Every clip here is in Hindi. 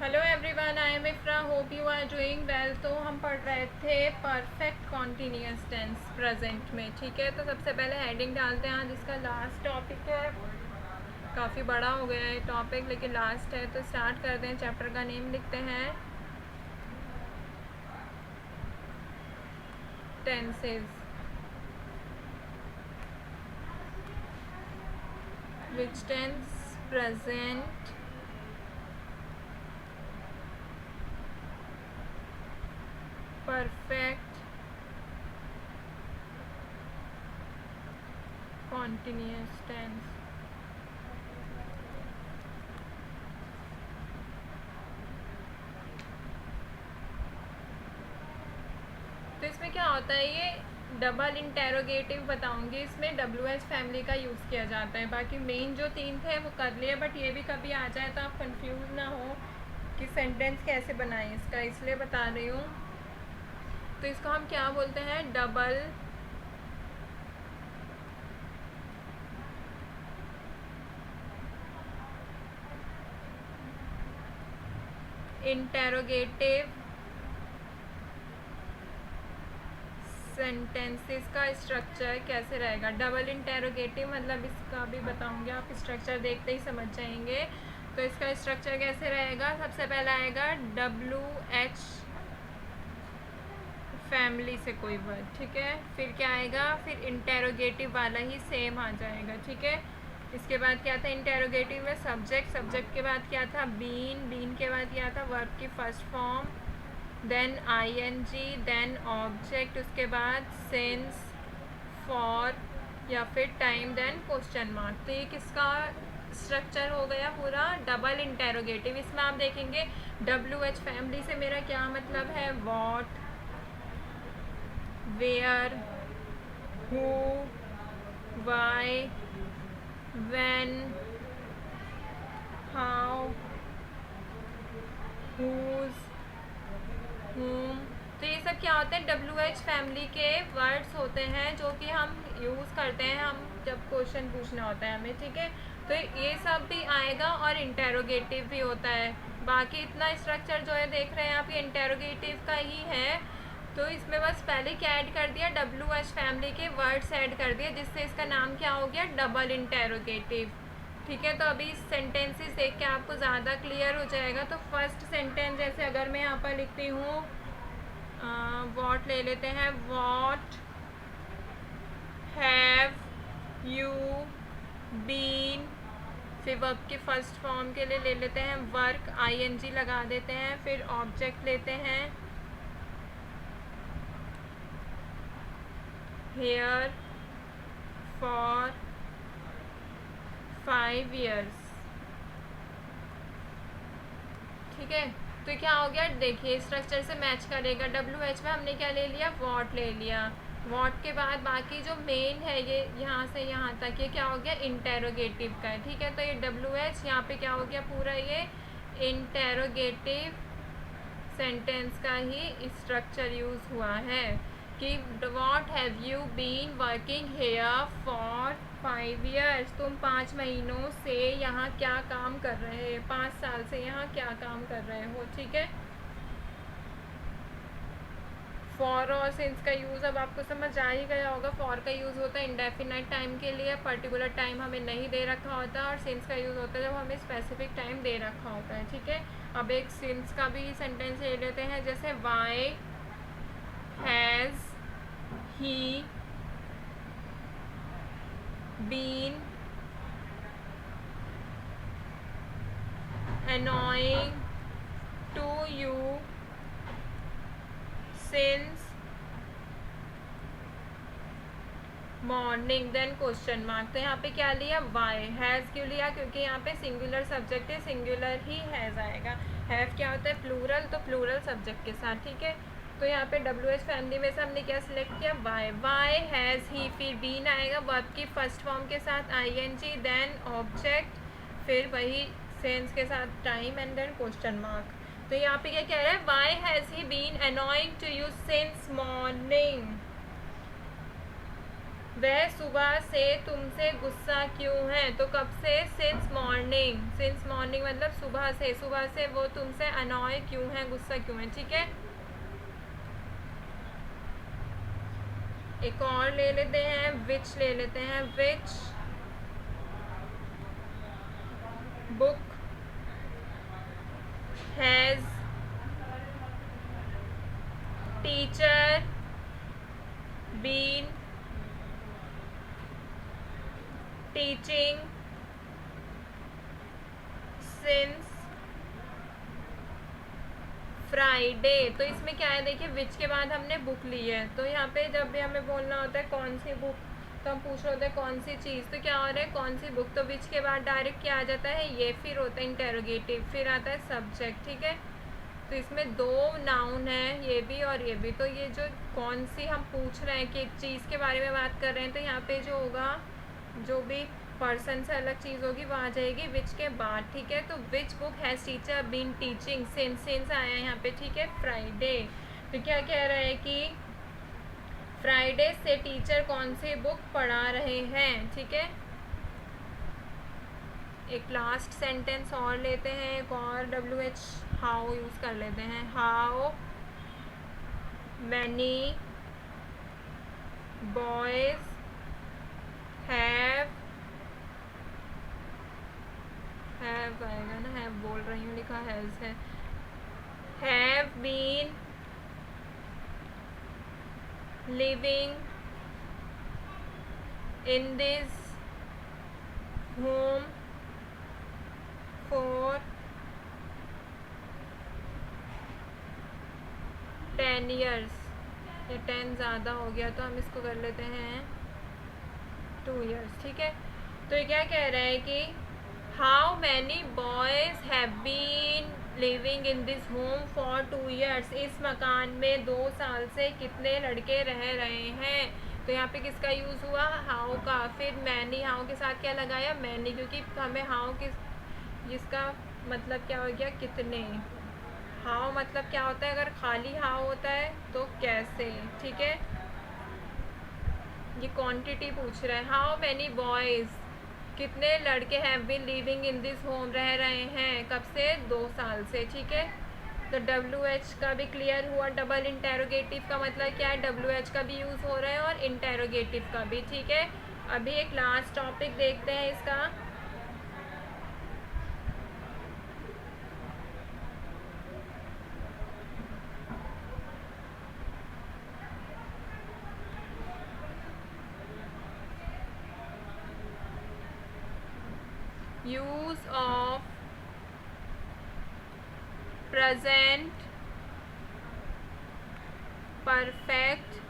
Hello everyone, I am Ifra, hope you are doing well. तो हम पढ़ रहे थे परफेक्ट कॉन्टीन्यूअस टेंस प्रेजेंट में। ठीक है, तो सबसे पहले हेडिंग डालते हैं। आज इसका लास्ट टॉपिक है। काफ़ी बड़ा हो गया है टॉपिक, लेकिन लास्ट है तो स्टार्ट करते हैं। चैप्टर का नेम लिखते हैं tenses. Which tense present perfect continuous tense. तो इसमें क्या होता है, ये डबल इंटेरोगेटिव बताऊंगी। इसमें WH फैमिली का यूज़ किया जाता है। बाकी मेन जो तीन थे वो कर लिए, बट ये भी कभी आ जाए तो आप कंफ्यूज ना हो कि सेंटेंस कैसे बनाएं इसका, इसलिए बता रही हूँ। तो इसको हम क्या बोलते हैं, डबल इंटेरोगेटिव सेंटेंसेस का स्ट्रक्चर कैसे रहेगा। डबल इंटेरोगेटिव मतलब इसका भी बताऊंगी, आप स्ट्रक्चर देखते ही समझ जाएंगे। तो इसका स्ट्रक्चर कैसे रहेगा, सबसे पहला आएगा WH फैमिली से कोई वर्ड, ठीक है। फिर क्या आएगा, फिर इंटेरोगेटिव वाला ही सेम आ जाएगा, ठीक है। इसके बाद क्या था, इंटेरोगेटिव में सब्जेक्ट के बाद क्या था, बीन के बाद क्या था, वर्ब की first form, then ING, then object, उसके बाद सिंस, फॉर या फिर टाइम, देन क्वेश्चन मार्क। तो ये किसका स्ट्रक्चर हो गया, पूरा डबल इंटेरोगेटिव। इसमें आप देखेंगे WH फैमिली से मेरा क्या मतलब है, what, where, who, why, when, how, whose, whom। तो ये सब क्या होते हैं, WH फैमिली के वर्ड्स होते हैं जो कि हम यूज़ करते हैं हम जब क्वेश्चन पूछना होता है हमें, ठीक है। तो ये सब भी आएगा और इंटेरोगेटिव भी होता है। बाकी इतना स्ट्रक्चर जो है देख रहे हैं आप, ये इंटेरोगेटिव का ही है। तो इसमें बस पहले क्या ऐड कर दिया, WH फैमिली के वर्ड्स ऐड कर दिए, जिससे इसका नाम क्या हो गया, डबल इंटेरोगेटिव। ठीक है, तो अभी सेंटेंसेस देख के आपको ज़्यादा क्लियर हो जाएगा। तो फर्स्ट सेंटेंस जैसे अगर मैं यहाँ पर लिखती हूँ, वॉट ले लेते हैं, वॉट हैव यू बीन। फिर वर्ब की फर्स्ट फॉर्म के लिए ले लेते हैं वर्क, ING लगा देते हैं। फिर ऑब्जेक्ट लेते हैं हेयर फॉर 5 years, ठीक है। तो क्या हो गया, देखिए स्ट्रक्चर से मैच करेगा। WH में हमने क्या ले लिया, वॉट ले लिया। वॉट के बाद बाकी जो मेन है, ये यहाँ से यहाँ तक, ये क्या हो गया, इंटेरोगेटिव का है, ठीक है। तो ये WH यहाँ पे क्या हो गया, पूरा ये इंटेरोगेटिव सेंटेंस का ही स्ट्रक्चर यूज़ हुआ है कि what have you been working here for 5 years। तुम 5 महीनों से यहाँ क्या काम कर रहे हैं, 5 साल से यहाँ क्या काम कर रहे हो, ठीक है। फॉर और सिंस का यूज़ अब आपको समझ आ ही गया होगा। फॉर का यूज़ होता है इंडेफिनाइट टाइम के लिए, पर्टिकुलर टाइम हमें नहीं दे रखा होता। और सिंस का यूज़ होता है जब हमें स्पेसिफिक टाइम दे रखा होता है, ठीक है। अब एक सिंस का भी सेंटेंस ले लेते हैं, जैसे why has he been annoying to you since morning, then question mark. तो यहाँ पे क्या लिया, वाई। हैज़ क्यों लिया, क्योंकि यहाँ पे सिंगुलर सब्जेक्ट है, सिंगुलर ही हैज़ आएगा। हैव क्या होता है, प्लूरल, तो प्लूरल सब्जेक्ट के साथ, ठीक है। तो यहाँ पे WH फैमिली में से हमने क्या सिलेक्ट किया, वाई। वाई हैज़ ही, फिर बीन आएगा वर्ब की फर्स्ट फॉर्म के साथ, ING, देन ऑब्जेक्ट, फिर वही सेंस के साथ time, and then question mark. तो यहाँ पे क्या कह रहा है, why has he been annoying to you since morning. वह सुबह से तुमसे गुस्सा क्यों है, तो कब से, सिंस मॉर्निंग, सिंस मॉर्निंग मतलब सुबह से वो तुमसे अनॉय क्यों है, गुस्सा क्यों है, ठीक है। एक और ले लेते हैं, विच ले लेते हैं, which book has teacher been teaching since Friday. तो इसमें क्या है, देखिए विच के बाद हमने बुक ली है, तो यहाँ पे जब भी हमें बोलना होता है कौन सी बुक, तो हम पूछ रहे होते हैं कौन सी चीज़, तो क्या हो रहा है कौन सी बुक, तो विच के बाद डायरेक्ट क्या आ जाता है, ये फिर होता है इंटेरोगेटिव, फिर आता है सब्जेक्ट, ठीक है। तो इसमें दो नाउन है, ये भी और ये भी, तो ये जो कौन सी हम पूछ रहे हैं कि एक चीज़ के बारे में बात कर रहे हैं, तो यहाँ पे जो होगा, जो भी पर्सन से अलग चीज़ होगी वो आ जाएगी विच के बाद, ठीक है। तो which book has teacher been teaching since आया यहाँ पे, ठीक है, फ्राइडे। तो क्या कह रहा है कि फ्राइडे से टीचर कौन सी बुक पढ़ा रहे हैं, ठीक है। एक लास्ट सेंटेंस और लेते हैं, एक और WH हाउ यूज़ कर लेते हैं, हाउ मैनी बॉयज़ हैव आएगा ना, हैव बोल रही हूँ, लिखा हैज़ है, have been living in this home for 10 years। ये 10 ज़्यादा हो गया तो हम इसको कर लेते हैं 2 years, ठीक है। तो ये क्या कह रहा है कि how many boys have been living in this home for 2 years, इस मकान में 2 साल से कितने लड़के रह रहे हैं। तो यहाँ पे किसका यूज़ हुआ, हाउ का, फिर मैनी, हाउ के साथ क्या लगाया, मैनी, क्योंकि हमें हाउ किस, जिसका मतलब क्या हो गया, कितने। हाउ मतलब क्या होता है, अगर खाली हाउ होता है तो कैसे, ठीक है। ये क्वांटिटी पूछ रहा है, हाउ मैनी बॉयज़, कितने लड़के have been living in this home, रह रहे हैं, कब से, 2 साल से, ठीक है। तो WH का भी क्लियर हुआ, डबल इंटेरोगेटिव का मतलब क्या है, WH का भी यूज़ हो रहा है और इंटेरोगेटिव का भी, ठीक है। अभी एक लास्ट टॉपिक देखते हैं इसका, use of present perfect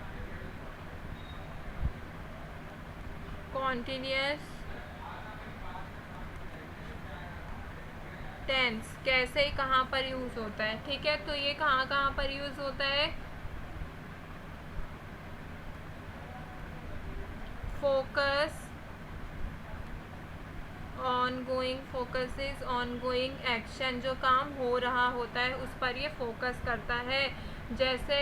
continuous tense कैसे, कहाँ पर यूज़ होता है, ठीक है। तो ये कहाँ कहाँ पर यूज़ होता है, focus ongoing, focus is ongoing action, जो काम हो रहा होता है उस पर ये फोकस करता है। जैसे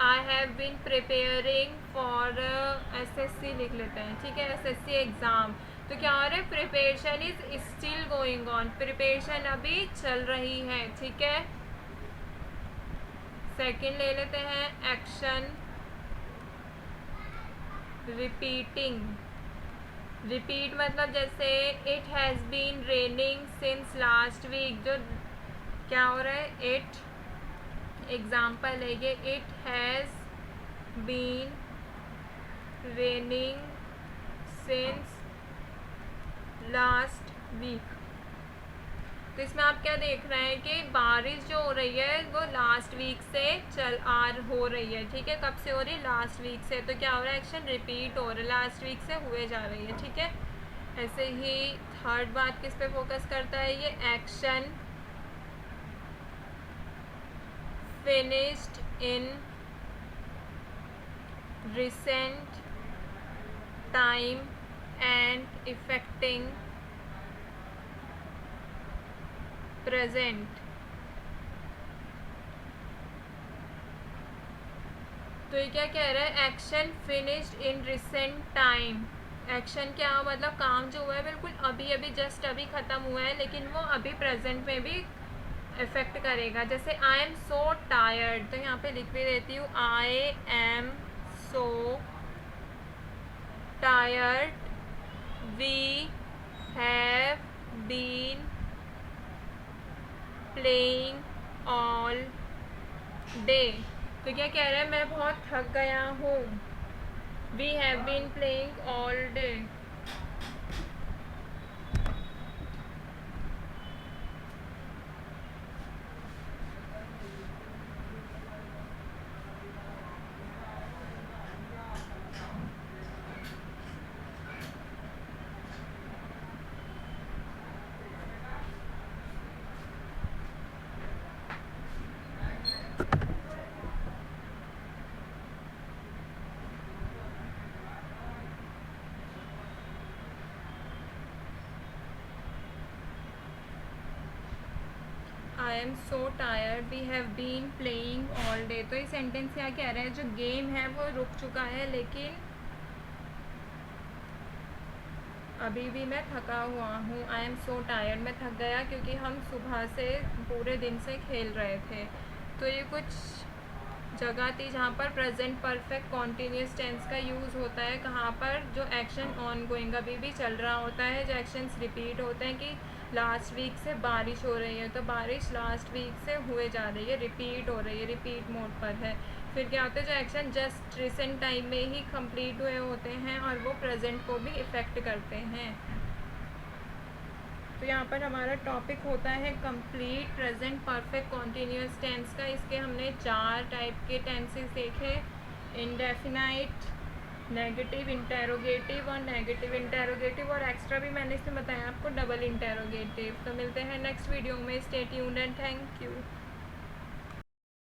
I have been preparing for SSC लिख लेते हैं, ठीक है, SSC एग्ज़ाम। तो क्या हो रहा है, preparation is still going on, preparation अभी चल रही है, ठीक है। सेकंड ले लेते हैं, एक्शन रिपीटिंग, रिपीट मतलब जैसे it has been raining since last week, जो क्या हो रहा है, इट एग्जाम्पल है ये, it has been raining since last week. तो इसमें आप क्या देख रहे हैं कि बारिश जो हो रही है वो लास्ट वीक से हो रही है, ठीक है। कब से हो रही है, लास्ट वीक से। तो क्या हो रहा है, एक्शन रिपीट हो रहा है, लास्ट वीक से हुए जा रही है, ठीक है। ऐसे ही थर्ड बात किस पे फोकस करता है, ये action finished in recent time and affecting present. तो ये क्या कह रहा है, action finished in recent time. Action क्या मतलब काम जो हुआ है बिल्कुल अभी अभी जस्ट अभी ख़त्म हुआ है, लेकिन वो अभी प्रेजेंट में भी इफेक्ट करेगा। जैसे आई एम सो टायर्ड, तो यहाँ पे लिख भी देती हूँ I am so tired we have been playing all day. तो क्या कह रहा है, मैं बहुत थक गया हूँ। We have been playing all day. I am so tired we have been playing all day. तो ये सेंटेंस क्या कह रहा है, जो गेम है वो रुक चुका है, लेकिन अभी भी मैं थका हुआ हूँ। आई एम सो टायर्ड, मैं थक गया क्योंकि हम सुबह से पूरे दिन से खेल रहे थे। तो ये कुछ जगह थी जहाँ पर प्रेजेंट परफेक्ट कॉन्टीन्यूस टेंस का यूज़ होता है, कहाँ पर जो एक्शन ऑन गोइंग अभी भी चल रहा होता है, जो एक्शंस रिपीट होते हैं कि लास्ट वीक से बारिश हो रही है, तो बारिश लास्ट वीक से हुए जा रही है, रिपीट हो रही है, रिपीट मोड पर है। फिर क्या होता है, जो एक्शन जस्ट रिसेंट टाइम में ही कंप्लीट हुए होते हैं और वो प्रेजेंट को भी इफ़ेक्ट करते हैं। तो यहाँ पर हमारा टॉपिक होता है complete present perfect continuous tense का। इसके हमने 4 टाइप के टेंसेस देखे, इंडेफिनाइट, नेगेटिव इंटेरोगेटिव और नेगेटिव इंटेरोगेटिव, और एक्स्ट्रा भी मैंने इसमें बताया आपको डबल इंटेरोगेटिव। तो मिलते हैं नेक्स्ट वीडियो में। Stay tuned and thank you.